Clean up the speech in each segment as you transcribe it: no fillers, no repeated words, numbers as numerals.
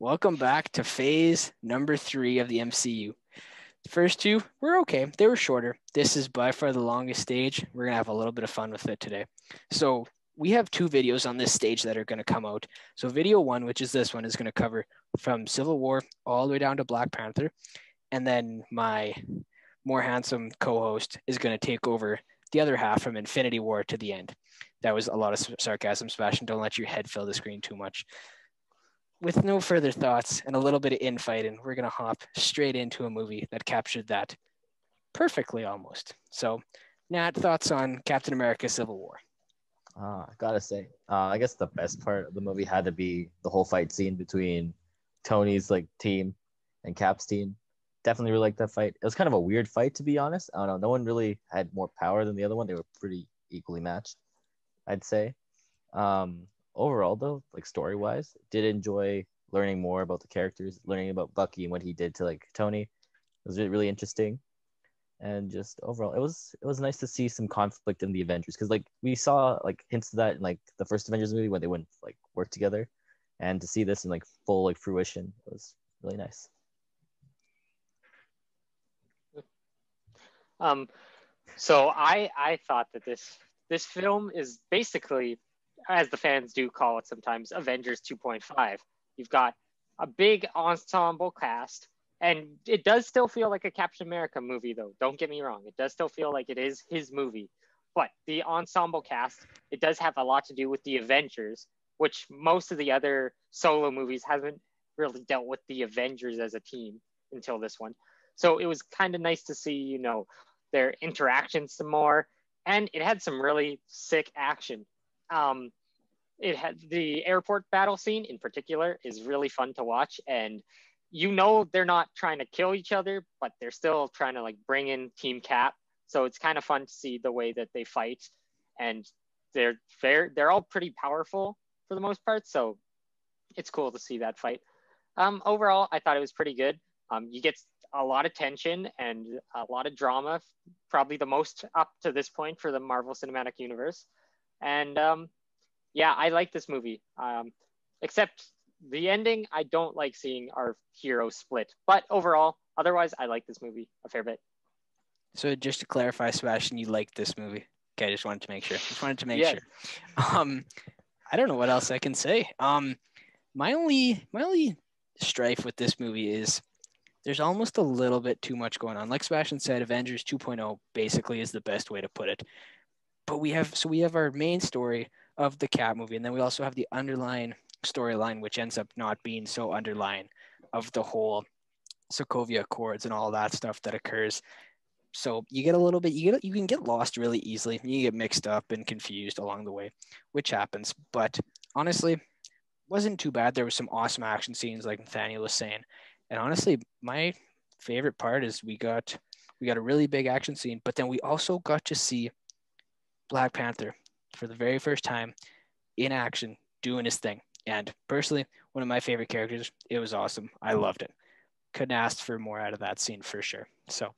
Welcome back to phase number 3 of the MCU. The first two were okay. They were shorter. This is by far the longest stage. We're going to have a little bit of fun with it today. So we have 2 videos on this stage that are going to come out. So video 1, which is this one, is going to cover from Civil War all the way down to Black Panther. And then my more handsome co-host is going to take over the other half from Infinity War to the end. That was a lot of sarcasm, Sebastian. Don't let your head fill the screen too much. With no further thoughts and a little bit of infighting, we're going to hop straight into a movie that captured that perfectly almost. So, Nat, thoughts on Captain America Civil War? I gotta say, I guess the best part of the movie had to be the whole fight scene between Tony's team and Cap's team. Definitely really liked that fight. It was kind of a weird fight, to be honest. I don't know. No one really had more power than the other one. They were pretty equally matched, I'd say. Overall, though, story-wise, did enjoy learning more about the characters, learning about Bucky and what he did to Tony. It was really, really interesting. And just overall, it was nice to see some conflict in the Avengers, because we saw hints of that in the first Avengers movie when they wouldn't work together, and to see this in full fruition was really nice. So I thought that this film is basically, as the fans do call it sometimes, Avengers 2.5. You've got a big ensemble cast. And it does still feel like a Captain America movie, though. Don't get me wrong. It does still feel like it is his movie. But the ensemble cast, it does have a lot to do with the Avengers, which most of the other solo movies haven't really dealt with the Avengers as a team until this one. So it was kind of nice to see, their interactions some more. And it had some really sick action. It had the airport battle scene in particular is really fun to watch. And they're not trying to kill each other, but they're still trying to bring in Team Cap. So it's kind of fun to see the way that they fight, and they're all pretty powerful for the most part. So it's cool to see that fight. Overall, I thought it was pretty good. You get a lot of tension and a lot of drama, probably the most up to this point for the Marvel Cinematic Universe. And yeah, I like this movie. Except the ending, I don't like seeing our heroes split. But overall, otherwise, I like this movie a fair bit. So just to clarify, Sebastian, you liked this movie. Okay, I just wanted to make sure. Yes. Sure. I don't know what else I can say. My only strife with this movie is there's almost a little bit too much going on. Like Sebastian said, Avengers 2.0 basically is the best way to put it. But we have our main story of the Cap movie, and then we also have the underlying storyline, which ends up not being so underlying, of the whole Sokovia Accords and all that stuff that occurs. So you get a little bit, you can get lost really easily. You get mixed up and confused along the way, which happens. But honestly, wasn't too bad. There was some awesome action scenes, like Nathaniel was saying. And honestly, my favorite part is we got a really big action scene, but then we also got to see Black Panther for the very first time in action doing his thing. And personally, one of my favorite characters. It was awesome. I loved it. Couldn't ask for more out of that scene for sure. So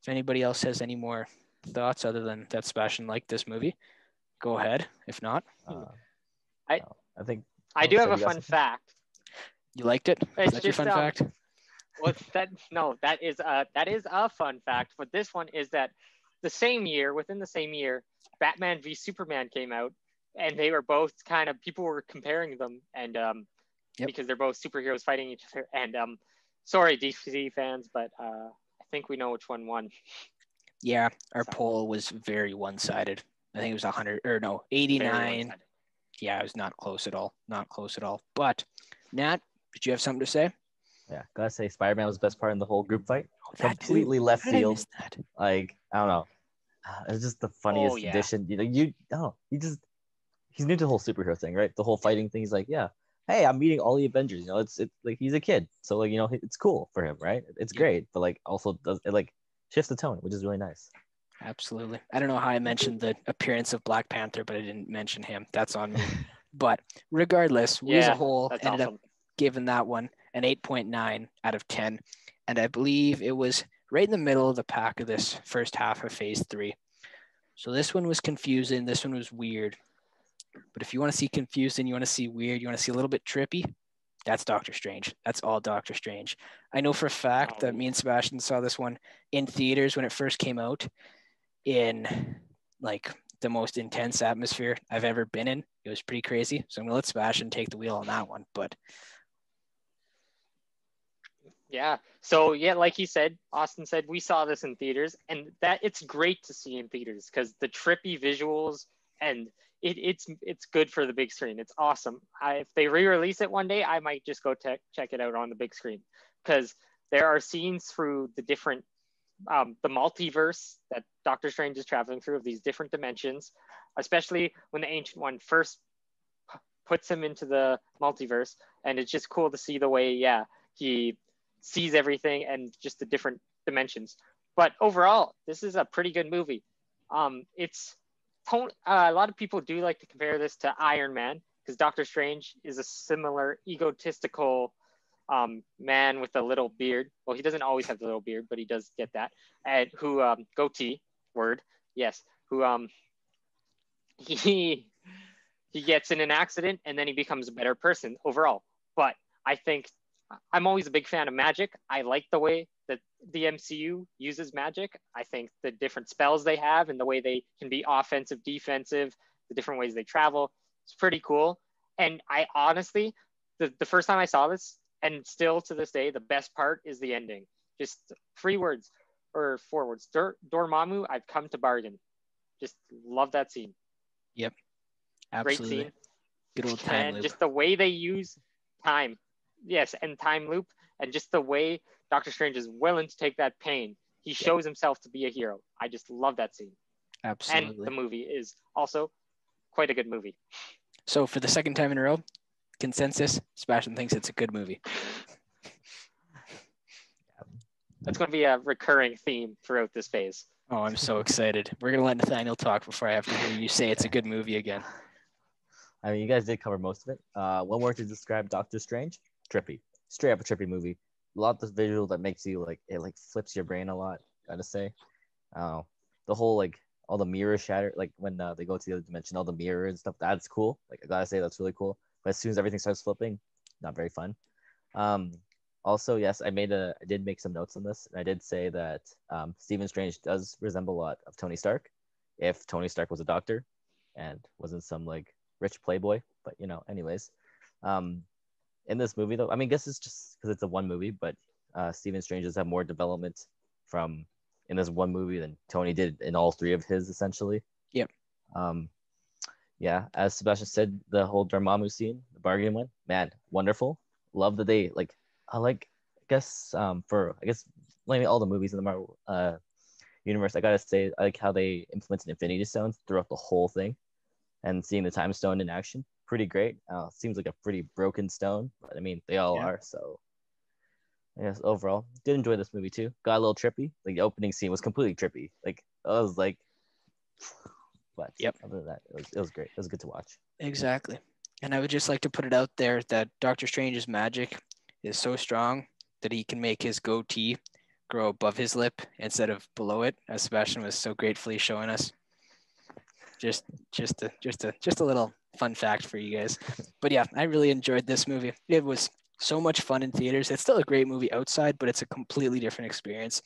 if anybody else has any more thoughts other than that Sebastian liked this movie, go ahead. If not, I think I do have a fun fact. You liked it? Is that your fun fact? Well, that is a fun fact. But this one is that within the same year, Batman v Superman came out, and they were both people were comparing them, and because they're both superheroes fighting each other. And sorry, DC fans, but I think we know which one won. Yeah, our poll was very one-sided. I think it was 100 or no, 89. Yeah, it was not close at all. Not close at all. But Nat, did you have something to say? Yeah, gotta say, Spider-Man was the best part in the whole group fight. Completely left field. I don't know. It's just the funniest addition. He's new to the whole superhero thing, right? The whole fighting thing. He's like, yeah, hey, I'm meeting all the Avengers. It's he's a kid, so it's cool for him, right? It's great, but also does it shifts the tone, which is really nice. Absolutely. I don't know how I mentioned the appearance of Black Panther, but I didn't mention him. That's on me. But regardless, we as a whole ended up giving that one an 8.9 out of 10. And I believe it was right in the middle of the pack of this first half of phase 3. So this one was confusing. This one was weird. But if you want to see confusing, you want to see weird, you want to see a little bit trippy, That's Doctor Strange. That's all Doctor Strange. I know for a fact that me and Sebastian saw this one in theaters when it first came out in like the most intense atmosphere I've ever been in. It was pretty crazy. So I'm going to let Sebastian take the wheel on that one. But yeah. So yeah, like he said, Austin said, we saw this in theaters, and that it's great to see in theaters because the trippy visuals and it's good for the big screen. It's awesome. If they re-release it one day, I might just go check it out on the big screen because there are scenes through the different the multiverse that Doctor Strange is traveling through of these different dimensions, especially when the Ancient One first puts him into the multiverse, and it's just cool to see the way he sees everything and just the different dimensions. But overall, this is a pretty good movie. It's a lot of people do like to compare this to Iron Man because Doctor Strange is a similar egotistical man with a little beard. Well, he doesn't always have the little beard, but he does get that. And who goatee word, yes. Who he gets in an accident and then he becomes a better person overall. But I think I'm always a big fan of magic. I like the way that the MCU uses magic. I think the different spells they have and the way they can be offensive, defensive, the different ways they travel, it's pretty cool. And I honestly, the first time I saw this, and still to this day, the best part is the ending. Just 3 words or 4 words. Dormammu, I've come to bargain. Just love that scene. Yep. Absolutely. Great scene. Good old time and loop. Just the way they use time. Yes, and time loop. And just the way Doctor Strange is willing to take that pain. He shows himself to be a hero. I just love that scene. Absolutely. And the movie is also quite a good movie. So for the second time in a row, consensus, Sebastian thinks it's a good movie. That's going to be a recurring theme throughout this phase. Oh, I'm so excited. We're going to let Nathaniel talk before I have to hear you say it's a good movie again. I mean, you guys did cover most of it. One word to describe Doctor Strange: trippy. Straight up a trippy movie. A lot of visual that makes you it flips your brain a lot. Gotta say, the whole all the mirror shatter, when they go to the other dimension, all the mirror and stuff. That's cool. I gotta say that's really cool. But as soon as everything starts flipping, not very fun. Also, yes, I did make some notes on this, and I did say that Stephen Strange does resemble a lot of Tony Stark, if Tony Stark was a doctor, and wasn't some rich playboy. But anyways, in this movie though, I mean, I guess it's just because it's a one movie, but Stephen Strange does have more development in this one movie than Tony did in all 3 of his, essentially. Yep. Yeah, as Sebastian said, the whole Dormammu scene, the bargain one, man, wonderful. Love that they for all the movies in the Marvel universe, I gotta say, I like how they implemented Infinity Stones throughout the whole thing, and seeing the Time Stone in action, pretty great. Seems like a pretty broken stone, but I mean, they all are. So, I guess overall, did enjoy this movie too. Got a little trippy. The opening scene was completely trippy. I was like, but other than that, it was great. It was good to watch. Exactly. And I would just like to put it out there that Doctor Strange's magic is so strong that he can make his goatee grow above his lip instead of below it, as Sebastian was so gratefully showing us. Just a little fun fact for you guys. But yeah, I really enjoyed this movie. It was so much fun in theaters. It's still a great movie outside, but it's a completely different experience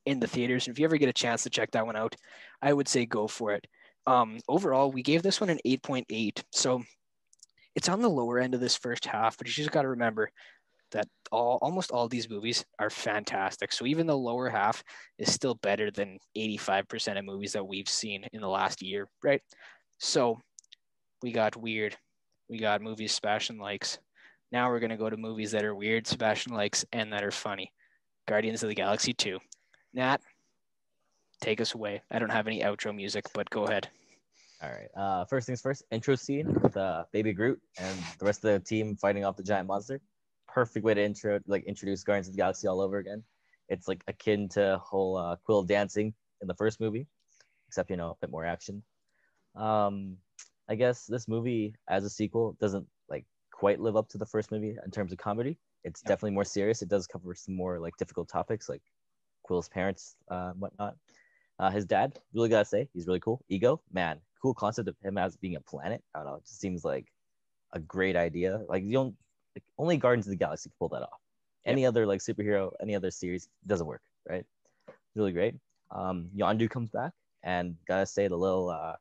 in the theaters. And if you ever get a chance to check that one out, I would say go for it. Overall, we gave this one an 8.8. So it's on the lower end of this first half, but you just got to remember that almost all these movies are fantastic. So even the lower half is still better than 85% of movies that we've seen in the last year, right? So we got weird. We got movies Sebastian likes. Now we're going to go to movies that are weird, Sebastian likes, and that are funny. Guardians of the Galaxy 2. Nat, take us away. I don't have any outro music, but go ahead. All right. First things first, intro scene with Baby Groot and the rest of the team fighting off the giant monster. Perfect way to introduce Guardians of the Galaxy all over again. It's akin to whole Quill dancing in the first movie, except a bit more action. I guess this movie as a sequel doesn't quite live up to the first movie in terms of comedy. It's definitely more serious. It does cover some more difficult topics like Quill's parents, whatnot. His dad, really gotta say, he's really cool. Ego, man, cool concept of him as being a planet. I don't know, it just seems like a great idea. You don't like only Guardians of the Galaxy can pull that off. Any other like superhero, any other series doesn't work, right? Really great. Yondu comes back, and gotta say the little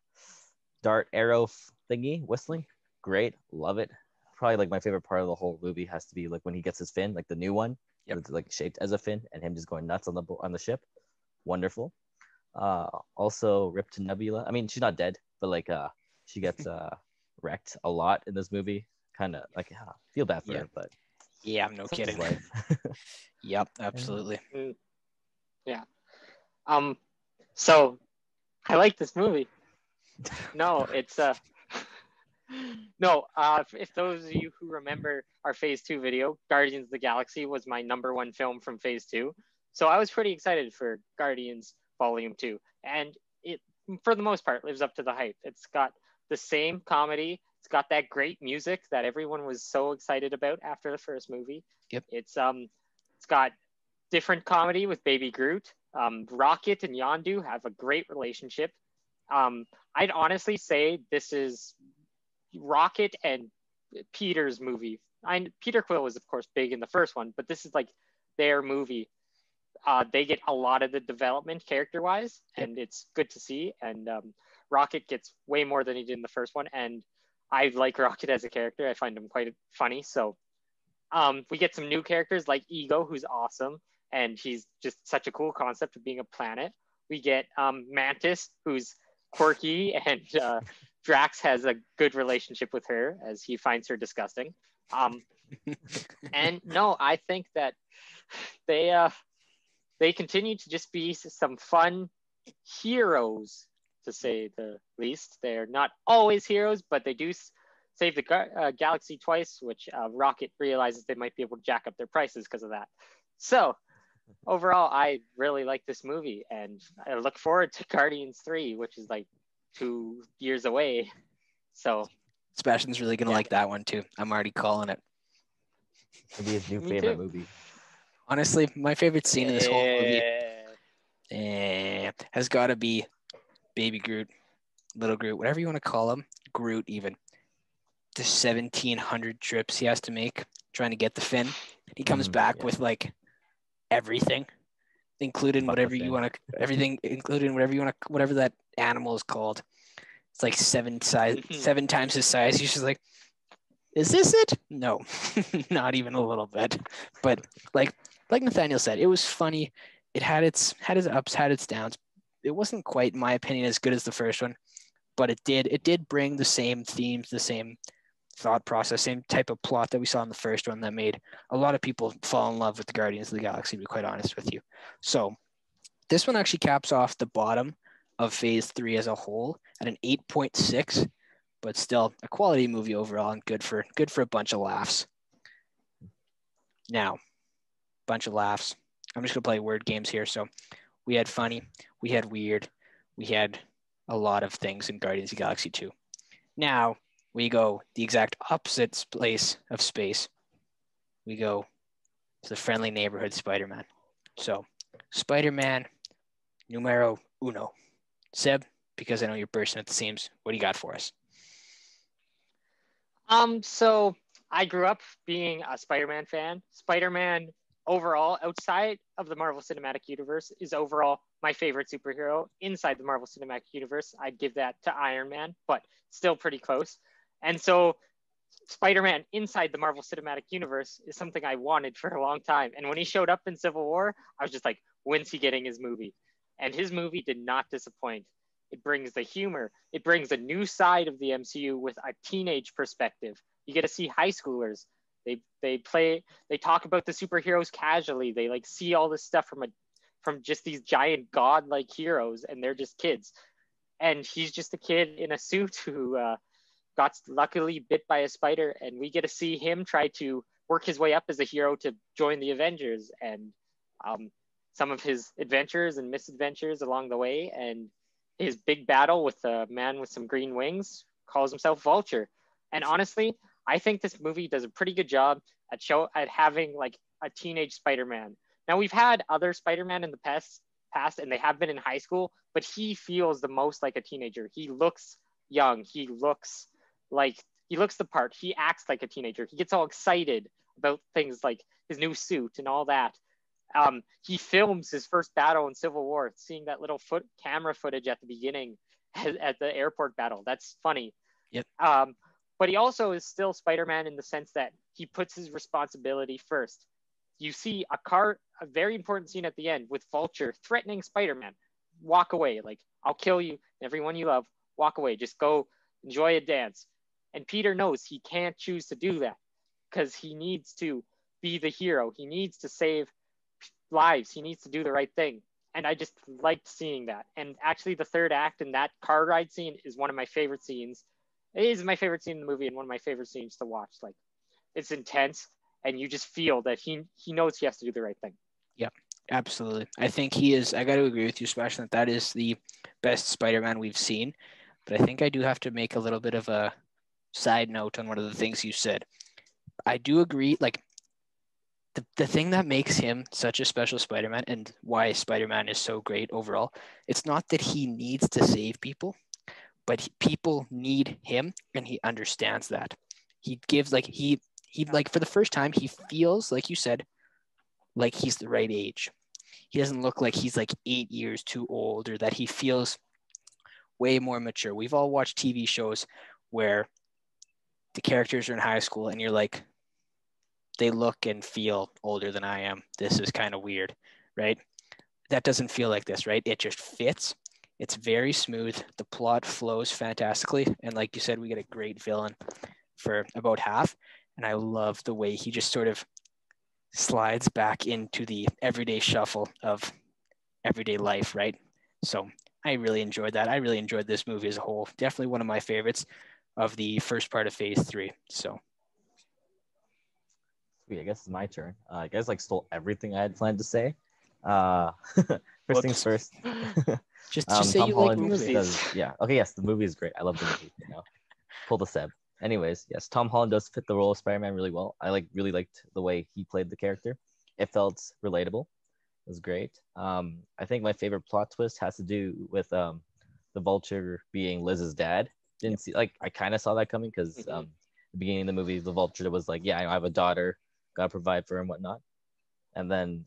dart arrow thingy whistling, great, love it. Probably like my favorite part of the whole movie has to be like when he gets his fin, like the new one, it's like shaped as a fin, and him just going nuts on the ship. Wonderful. Also Rip to Nebula. I mean, she's not dead, but like she gets wrecked a lot in this movie. Kind of like feel bad for her, but yeah, no kidding. Life. Yep, absolutely. Yeah. So I like this movie. No, it's no. If those of you who remember our Phase 2 video, Guardians of the Galaxy was my #1 film from Phase 2. So I was pretty excited for Guardians Volume 2, and it, for the most part, lives up to the hype. It's got the same comedy. It's got that great music that everyone was so excited about after the first movie. Yep. It's got different comedy with Baby Groot. Rocket and Yondu have a great relationship. I'd honestly say this is Rocket and Peter's movie. Peter Quill was, of course, big in the first one, but this is like their movie. They get a lot of the development character-wise, and it's good to see. And Rocket gets way more than he did in the first one, and I like Rocket as a character. I find him quite funny. So we get some new characters like Ego, who's awesome, and he's just such a cool concept of being a planet. We get Mantis, who's quirky, and Drax has a good relationship with her as he finds her disgusting. And no, I think that they continue to just be some fun heroes, to say the least. They're not always heroes, but they do save the galaxy twice, which Rocket realizes they might be able to jack up their prices because of that. So overall, I really like this movie, and I look forward to Guardians 3, which is like 2 years away. So Sebastian's really going to like that one too. I'm already calling it. Maybe his new favorite movie. Honestly, my favorite scene in this whole movie has got to be Baby Groot, Little Groot, whatever you want to call him, Groot even. The 1,700 trips he has to make trying to get the fin. He comes back with like everything, including whatever you want to, everything, including whatever you want to, whatever that animal is called. It's like 7 times his size. He's just like, is this it? No, not even a little bit. But like Nathaniel said, it was funny. It had its ups, had its downs. It wasn't quite, in my opinion, as good as the first one, but it did bring the same themes, the same thought process, same type of plot that we saw in the first one that made a lot of people fall in love with the Guardians of the Galaxy, to be quite honest with you. So this one actually caps off the bottom of Phase 3 as a whole at an 8.6, but still a quality movie overall and good for a bunch of laughs. Now, bunch of laughs. I'm just gonna play word games here. So we had funny, we had weird, we had a lot of things in Guardians of the Galaxy 2. Now we go the exact opposite place of space. We go to the friendly neighborhood Spider-Man. So Spider-Man numero uno. Seb, because I know you're bursting at the seams, what do you got for us? So I grew up being a Spider-Man fan. Spider-Man overall, outside of the Marvel Cinematic Universe, is overall my favorite superhero. Inside the Marvel Cinematic Universe, I'd give that to Iron Man, but still pretty close. And so Spider-Man inside the Marvel Cinematic Universe is something I wanted for a long time. And when he showed up in Civil War, I was just like, when's he getting his movie? And his movie did not disappoint. It brings the humor. It brings a new side of the MCU with a teenage perspective. You get to see high schoolers. They talk about the superheroes casually. They like see all this stuff from just these giant godlike heroes, and they're just kids. And he's just a kid in a suit who got luckily bit by a spider, and we get to see him try to work his way up as a hero to join the Avengers, and some of his adventures and misadventures along the way, and his big battle with a man with some green wings calls himself Vulture. And honestly, I think this movie does a pretty good job at having like a teenage Spider-Man. Now we've had other Spider-Man in the past, and they have been in high school, but he feels the most like a teenager. He looks young. He looks like He looks the part. He acts like a teenager. He gets all excited about things like his new suit and all that. He films his first battle in Civil War, seeing that little camera footage at the beginning at the airport battle. That's funny. Yep. But he also is still Spider-Man in the sense that he puts his responsibility first. You see a very important scene at the end with Vulture threatening Spider-Man. Walk away. Like, I'll kill you. Everyone you love, walk away. Just go enjoy a dance. And Peter knows he can't choose to do that because he needs to be the hero. He needs to save lives. He needs to do the right thing. And I just liked seeing that. And actually, the third act in that car ride scene is one of my favorite scenes. It is my favorite scene in the movie and one of my favorite scenes to watch. Like, it's intense, and you just feel that he knows he has to do the right thing. Yeah, absolutely. I think he is. I got to agree with you, Sebastian, that is the best Spider-Man we've seen. But I think I do have to make a little bit of a side note on one of the things you said. I do agree. Like, the thing that makes him such a special Spider-Man and why Spider-Man is so great overall, it's not that he needs to save people, but people need him, and he understands that. He gives, like, he like, for the first time, he feels, like you said, like he's the right age. He doesn't look like he's like 8 years too old, or that he feels way more mature. We've all watched TV shows where the characters are in high school and you're like, they look and feel older than I am. This is kind of weird, right? That doesn't feel like this, right? It just fits. It's very smooth. The plot flows fantastically. And like you said, we get a great villain for about half. And I love the way he just sort of slides back into the everyday shuffle of everyday life, right? So I really enjoyed that. I really enjoyed this movie as a whole. Definitely one of my favorites of the first part of Phase 3. So sweet, I guess it's my turn. You guys like stole everything I had planned to say. First things first. just say Tom you Holland like movies. yeah. Okay, yes, the movie is great. I love the movie. Pull the Seb. Anyways, yes, Tom Holland does fit the role of Spider-Man really well. I really liked the way he played the character. It felt relatable. It was great. I think my favorite plot twist has to do with the Vulture being Liz's dad. Didn't see, like, I kind of saw that coming because the beginning of the movie, the Vulture was like, yeah, I have a daughter, gotta provide for her and whatnot. And then,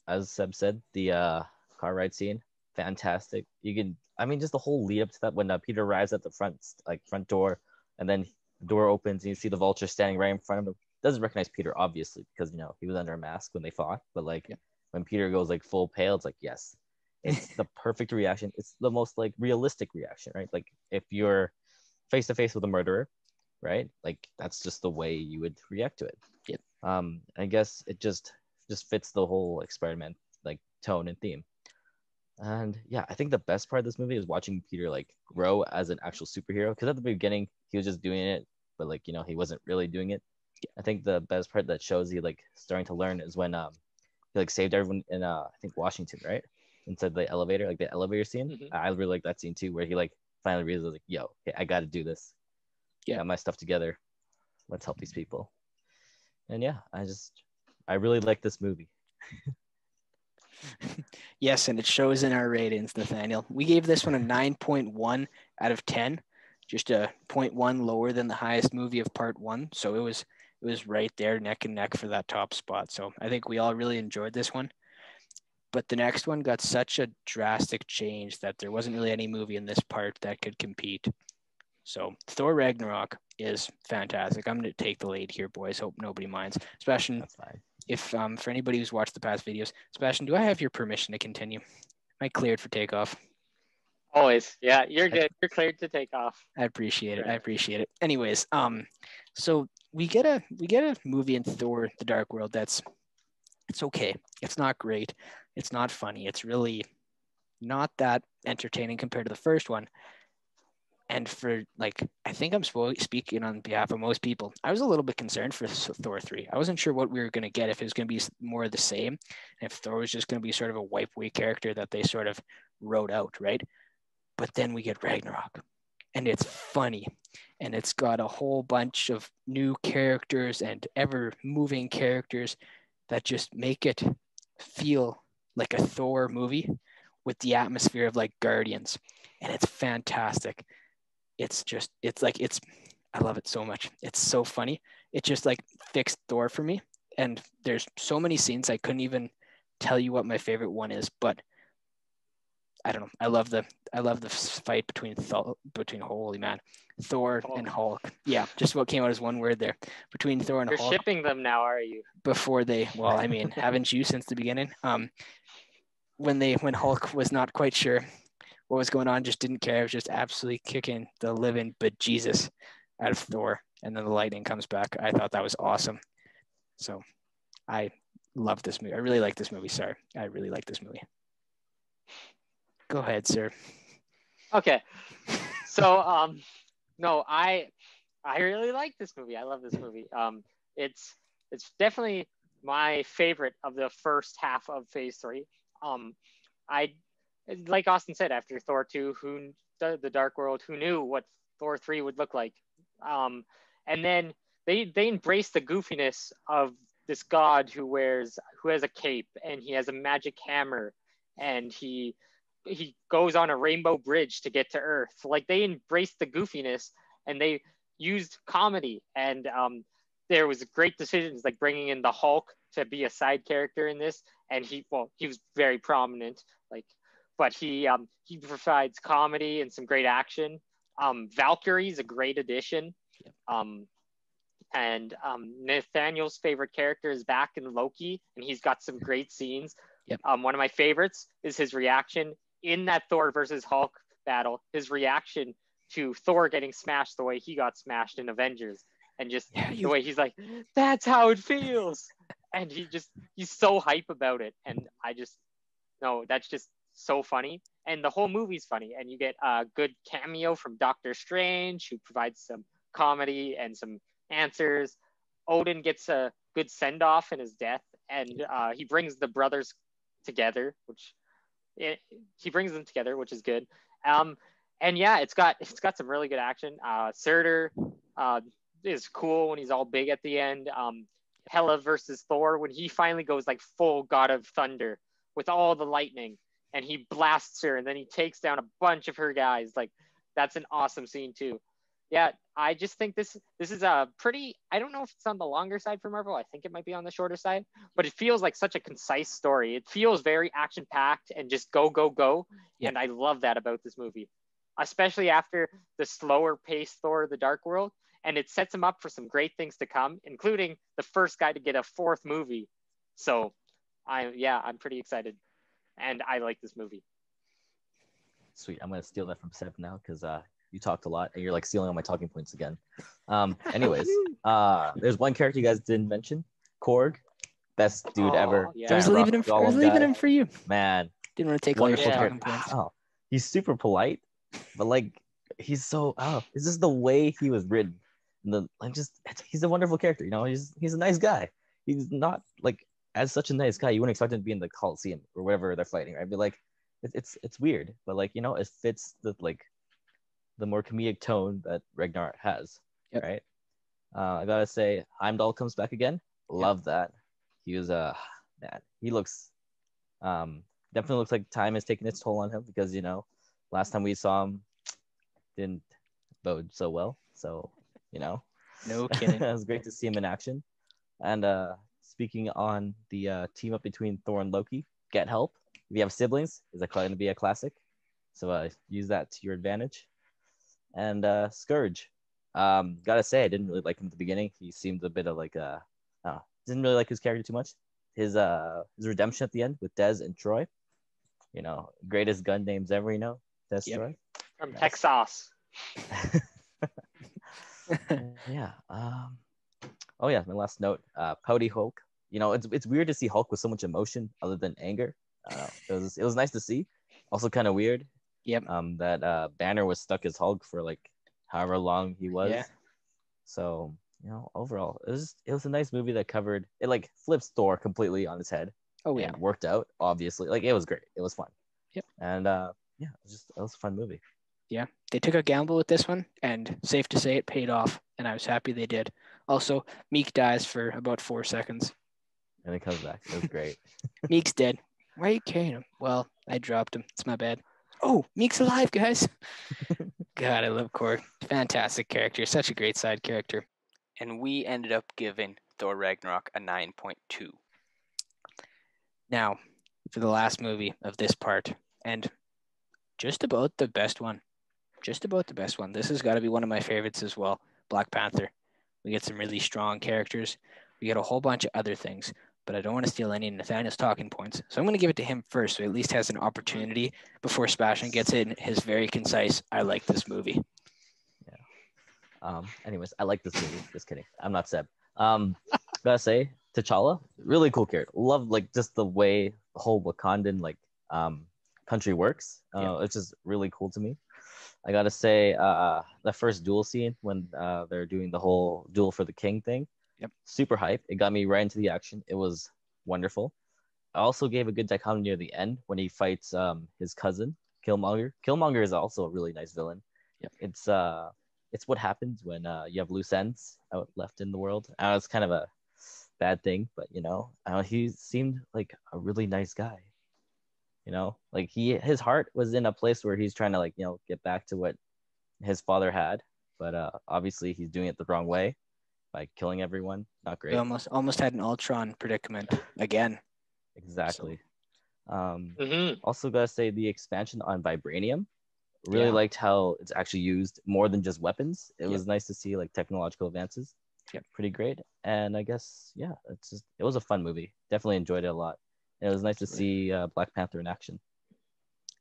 as Seb said, the car ride scene, fantastic. Just the whole lead up to that when Peter arrives at the front door, and then the door opens and you see the Vulture standing right in front of him. Doesn't recognize Peter, obviously, because he was under a mask when they fought. But when Peter goes like full pale, it's like, yes, it's the perfect reaction. It's the most like realistic reaction, right? Like if you're face to face with a murderer, right? Like that's just the way you would react to it. Yep. I guess it just fits the whole experiment like tone and theme. And yeah, I think the best part of this movie is watching Peter like grow as an actual superhero. Because at the beginning he was just doing it, but he wasn't really doing it. I think the best part that shows he like starting to learn is when he like saved everyone in I think Washington, right? Inside the elevator, like the elevator scene. Mm-hmm. I really like that scene too, where he like finally realizes like, yo, okay, I got to do this. Yeah, got my stuff together. Let's help these people. And yeah, I really like this movie. Yes, and it shows in our ratings, Nathaniel. We gave this one a 9.1 out of 10, just a 0.1 lower than the highest movie of part 1. So it was right there, neck and neck for that top spot. So I think we all really enjoyed this one. But the next one got such a drastic change that there wasn't really any movie in this part that could compete. So Thor Ragnarok is fantastic. I'm going to take the lead here, boys. Hope nobody minds. Sebastian, that's fine. If for anybody who's watched the past videos, Sebastian, do I have your permission to continue? Am I cleared for takeoff? Always. Yeah, you're good. You're cleared to take off. I appreciate it. I appreciate it. Anyways, so we get a movie in Thor: The Dark World it's okay. It's not great. It's not funny. It's really not that entertaining compared to the first one. And for I think I'm speaking on behalf of most people. I was a little bit concerned for Thor 3. I wasn't sure what we were going to get, if it was going to be more of the same, and if Thor was just going to be sort of a wipe away character that they sort of wrote out, right? But then we get Ragnarok, and it's funny, and it's got a whole bunch of new characters and ever moving characters that just make it feel like a Thor movie with the atmosphere of like Guardians, and it's fantastic. It's I love it so much. It's so funny. It just like fixed Thor for me. And there's so many scenes I couldn't even tell you what my favorite one is, but I don't know. I love the fight between holy man, Thor and Hulk. Yeah, just what came out as one word there. Between Thor and You're Hulk. shipping them now, are you? Before they, well, I mean, haven't you since the beginning? When Hulk was not quite sure what was going on, just didn't care. It was just absolutely kicking the living bejesus out of Thor, and then the lightning comes back. I thought that was awesome. So I love this movie. I really like this movie. Sorry, I really like this movie. Go ahead, sir. Okay. So no, I really like this movie. I love this movie. It's definitely my favorite of the first half of Phase 3. I like Austin said, after Thor 2, the Dark World, who knew what Thor 3 would look like? And then they embrace the goofiness of this god who has a cape, and he has a magic hammer, and he goes on a rainbow bridge to get to Earth. Like, they embraced the goofiness, and they used comedy, and there was great decisions like bringing in the Hulk to be a side character in this, and he was very prominent, like, but he provides comedy and some great action. Valkyrie's a great addition. And Nathaniel's favorite character is back in Loki, and he's got some great scenes. Yep. One of my favorites is his reaction in that Thor versus Hulk battle, his reaction to Thor getting smashed the way he got smashed in Avengers, and just the way he's like, that's how it feels. And he's so hype about it. And that's just so funny. And the whole movie's funny. And you get a good cameo from Doctor Strange, who provides some comedy and some answers. Odin gets a good send-off in his death, and he brings the brothers together, which is good. And yeah, it's got some really good action. Surtur is cool when he's all big at the end. Hela versus Thor, when he finally goes like full God of Thunder with all the lightning, and he blasts her, and then he takes down a bunch of her guys. Like, that's an awesome scene too. Yeah, I just think this is a pretty, I don't know if it's on the longer side for Marvel. I think it might be on the shorter side, but it feels like such a concise story. It feels very action-packed and just go, go, go. Yep. And I love that about this movie, especially after the slower paced Thor: The Dark World. And it sets him up for some great things to come, including the first guy to get a fourth movie. So I'm pretty excited. And I like this movie. Sweet. I'm going to steal that from Seb now, because you talked a lot and you're like stealing all my talking points again. Anyways, there's one character you guys didn't mention, Korg, best dude ever. Yeah. I was leaving him for you. Man, didn't want to take all your talking points. Oh, he's super polite, but like he's so it's just the way he was written. He's a wonderful character. You know, he's a nice guy. He's not like, as such a nice guy, you wouldn't expect him to be in the Coliseum or whatever they're fighting, right? But like, it's weird, but like, you know, it fits the more comedic tone that Ragnarok has. Yep. Right? I gotta say, Heimdall comes back again. Love that. He was man. He looks definitely looks like time has taken its toll on him, because, you know, last time we saw him didn't bode so well. So, you know, no kidding. It was great to see him in action. And speaking on the team up between Thor and Loki, get help. If you have siblings, is that going to be a classic? So use that to your advantage. And Scourge, gotta say, I didn't really like him at the beginning. He seemed a bit of like didn't really like his character too much. His redemption at the end with Dez and Troy, you know, greatest gun names ever, you know, Dez. Troy from Texas. Yeah. Oh yeah, my last note, Pouty Hulk. You know, it's weird to see Hulk with so much emotion other than anger. It was nice to see. Also kind of weird. Yep. That Banner was stuck as Hulk for like however long he was. Yeah. So, you know, overall, it was a nice movie that covered it, like flips Thor completely on his head. Oh yeah. And worked out, obviously. Like, it was great. It was fun. Yep. And it was a fun movie. Yeah. They took a gamble with this one, and safe to say it paid off, and I was happy they did. Also, Meek dies for about 4 seconds. And he comes back. It was great. Meek's dead. Why are you carrying him? Well, I dropped him. It's my bad. Oh, Meek's alive, guys. God, I love Korg. Fantastic character. Such a great side character. And we ended up giving Thor Ragnarok a 9.2. Now, for the last movie of this part, and just about the best one. Just about the best one. This has got to be one of my favorites as well. Black Panther. We get some really strong characters. We get a whole bunch of other things, but I don't want to steal any of Nathaniel's talking points. So I'm going to give it to him first, so he at least has an opportunity before Sebastian gets in his very concise, I like this movie. Anyways, I like this movie. Just kidding. I'm not Seb. Gotta say, T'Challa, really cool character. Love like just the way the whole Wakandan country works. It's just really cool to me. I gotta say, the first duel scene when they're doing the whole duel for the king thing. Yep. Super hype. It got me right into the action. It was wonderful. I also gave a good dichotomy near the end when he fights his cousin, Killmonger. Killmonger is also a really nice villain. Yep. It's what happens when you have loose ends out left in the world. It's kind of a bad thing, but he seemed like a really nice guy. Like his heart was in a place where he's trying to get back to what his father had, but obviously he's doing it the wrong way by killing everyone. Not great. We almost had an Ultron predicament again. Exactly. Mm-hmm. Also gotta say the expansion on vibranium. Really liked how it's actually used more than just weapons. It was nice to see like technological advances. Yep. Pretty great. And I guess it was a fun movie. Definitely enjoyed it a lot. And it was nice to see Black Panther in action.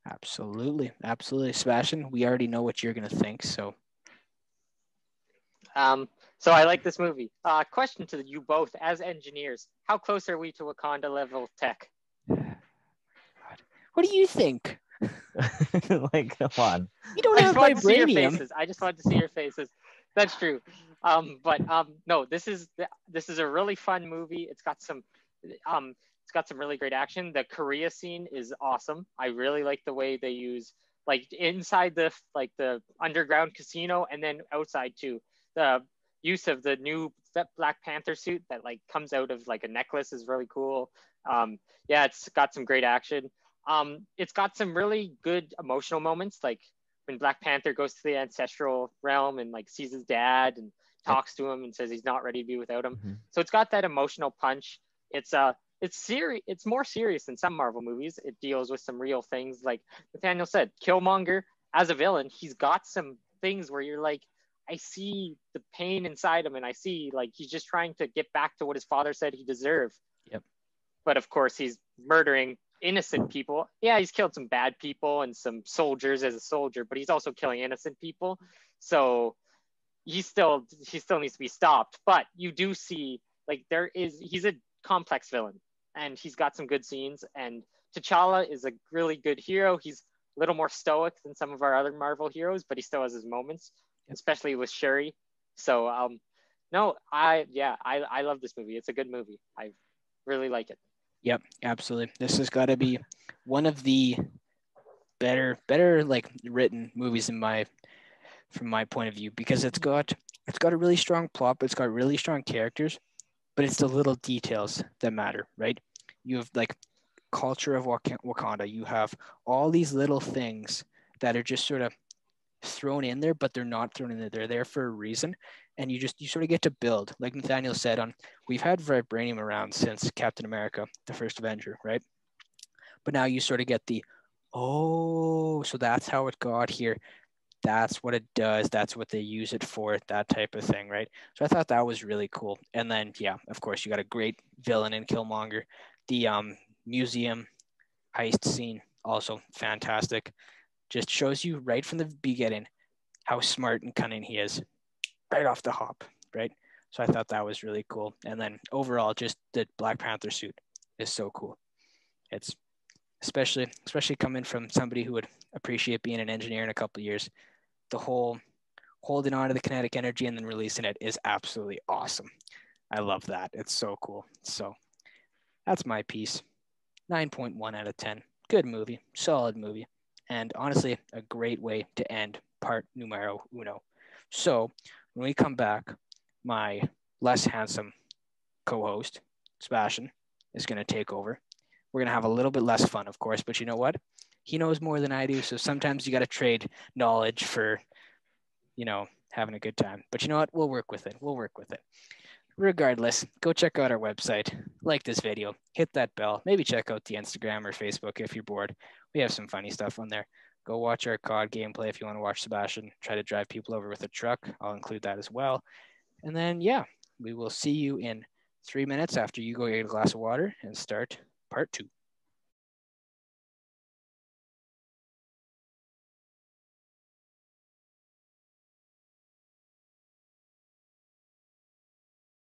Absolutely. Sebastian, we already know what you're gonna think, so so I like this movie. Question to you both as engineers: how close are we to Wakanda level tech? what do you think? Like, come on. You don't have vibranium. I just wanted to see your faces. That's true. No, this is a really fun movie. It's got some really great action. The Korea scene is awesome. I really like the way they use like inside the underground casino and then outside too. The use of the new Black Panther suit that like comes out of like a necklace is really cool. It's got some great action. It's got some really good emotional moments, like when Black Panther goes to the ancestral realm and like sees his dad and talks to him and says he's not ready to be without him. Mm-hmm. So it's got that emotional punch. It's serious. It's more serious than some Marvel movies. It deals with some real things, like Nathaniel said. Killmonger as a villain, he's got some things where you're like, I see the pain inside him, and I see like he's just trying to get back to what his father said he deserved. Yep. But of course, he's murdering innocent people. Yeah, he's killed some bad people and some soldiers as a soldier, but he's also killing innocent people. So he still needs to be stopped. But you do see like he's a complex villain, and he's got some good scenes. And T'Challa is a really good hero. He's a little more stoic than some of our other Marvel heroes, but he still has his moments, especially with Shuri. So I love this movie. It's a good movie. I really like it. Yep, absolutely. This has got to be one of the better like written movies from my point of view, because it's got a really strong plot, but it's got really strong characters, but it's the little details that matter, right? You have like culture of Wakanda. You have all these little things that are just sort of thrown in there, but they're not thrown in there. They're there for a reason. And you sort of get to build, like Nathaniel said, we've had vibranium around since Captain America, the first Avenger, right? But now you sort of get so that's how it got here. That's what it does. That's what they use it for, that type of thing, right? So I thought that was really cool. And then, of course, you got a great villain in Killmonger. The museum heist scene, also fantastic. Just shows you right from the beginning how smart and cunning he is, right off the hop, right? So I thought that was really cool. And then overall, just the Black Panther suit is so cool. It's especially coming from somebody who would appreciate being an engineer in a couple of years. The whole holding on to the kinetic energy and then releasing it is absolutely awesome. I love that. It's so cool. So that's my piece. 9.1 out of 10. Good movie, solid movie. And honestly, a great way to end part numero uno. So when we come back, my less handsome co-host, Sebastian, is going to take over. We're going to have a little bit less fun, of course, but you know what? He knows more than I do, so sometimes you got to trade knowledge for having a good time. But you know what? We'll work with it. Regardless, go check out our website, like this video, hit that bell, maybe check out the Instagram or Facebook if you're bored. We have some funny stuff on there. Go watch our COD gameplay if you want to watch Sebastian try to drive people over with a truck. I'll include that as well. And then, we will see you in 3 minutes after you go get a glass of water and start part 2.